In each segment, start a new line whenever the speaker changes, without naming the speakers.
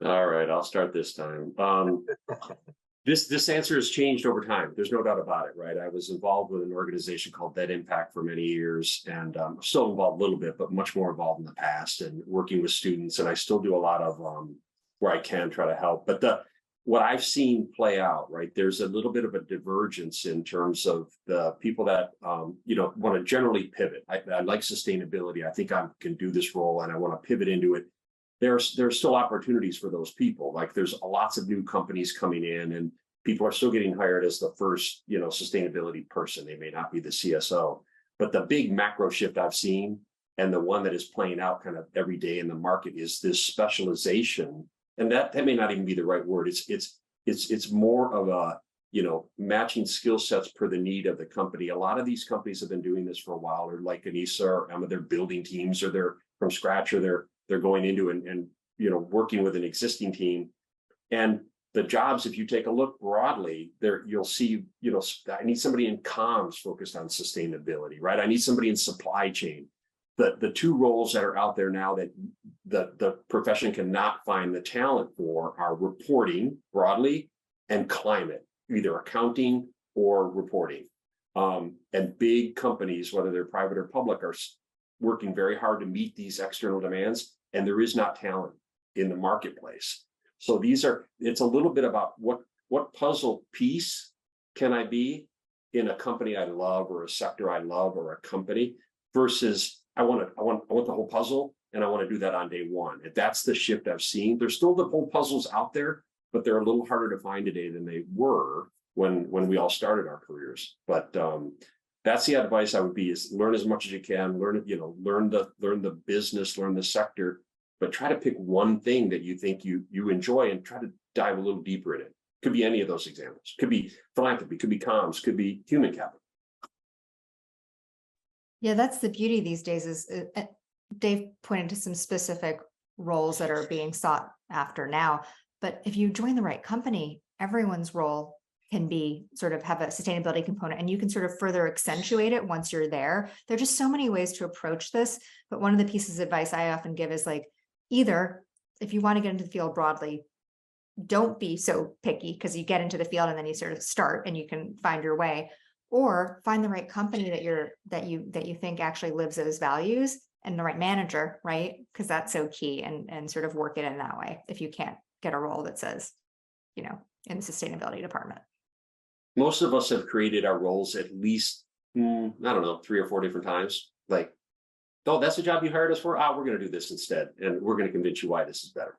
All right, I'll start this time. This answer has changed over time. There's no doubt about it, right? I was involved with an organization called Dead Impact for many years, and I'm still involved a little bit, but much more involved in the past and working with students. And I still do a lot of where I can try to help. But what I've seen play out, right? There's a little bit of a divergence in terms of the people that want to generally pivot. I like sustainability. I think I can do this role, and I want to pivot into it. There's still opportunities for those people. Like there's lots of new companies coming in, and people are still getting hired as the first, sustainability person. They may not be the CSO, but the big macro shift I've seen, and the one that is playing out kind of every day in the market, is this specialization. And that may not even be the right word. It's more of a, matching skill sets per the need of the company. A lot of these companies have been doing this for a while, or like Anisa or Emma, they're building teams, or they're from scratch, or they're going into and working with an existing team. And the jobs, if you take a look broadly, there you'll see, I need somebody in comms focused on sustainability, right? I need somebody in supply chain. The two roles that are out there now that the profession cannot find the talent for are reporting broadly and climate, either accounting or reporting. And big companies, whether they're private or public, are working very hard to meet these external demands, and there is not talent in the marketplace. So it's a little bit about what puzzle piece can I be in a company I love, or a sector I love, or a company, versus I want the whole puzzle, and I want to do that on day one. And that's the shift I've seen. There's still the whole puzzles out there, but they're a little harder to find today than they were when we all started our careers. But that's the advice I would be: is learn as much as you can, learn the business, learn the sector, but try to pick one thing that you think you enjoy and try to dive a little deeper in it. Could be any of those examples. Could be philanthropy, could be comms, could be human capital.
Yeah, that's the beauty these days. Is Dave pointed to some specific roles that are being sought after now, but if you join the right company, everyone's role can be sort of have a sustainability component, and you can sort of further accentuate it once you're there. There are just so many ways to approach this, but one of the pieces of advice I often give is like, either if you want to get into the field broadly, don't be so picky, because you get into the field and then you sort of start and you can find your way, or find the right company that you think actually lives those values, and the right manager, right? Because that's so key, and sort of work it in that way if you can't get a role that says, in the sustainability department.
Most of us have created our roles at least, I don't know, 3 or 4 different times. Like, oh, that's the job you hired us for? We're going to do this instead, and we're going to convince you why this is better.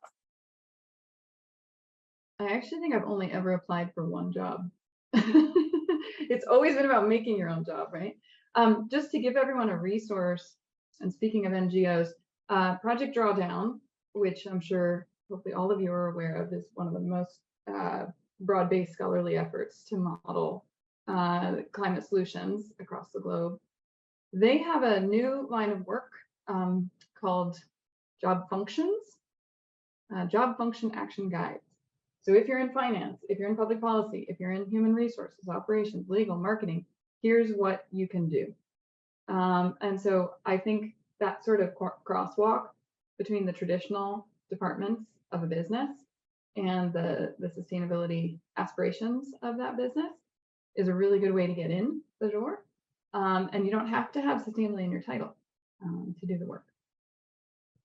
I actually think I've only ever applied for one job. It's always been about making your own job, right? Just to give everyone a resource, and speaking of NGOs, Project Drawdown, which I'm sure hopefully all of you are aware of, is one of the most broad-based scholarly efforts to model climate solutions across the globe. They have a new line of work called Job Functions, Job Function Action Guides. So if you're in finance, if you're in public policy, if you're in human resources, operations, legal, marketing, here's what you can do. And so I think that sort of crosswalk between the traditional departments of a business and the sustainability aspirations of that business is a really good way to get in the door. And you don't have to have sustainability in your title to do the work.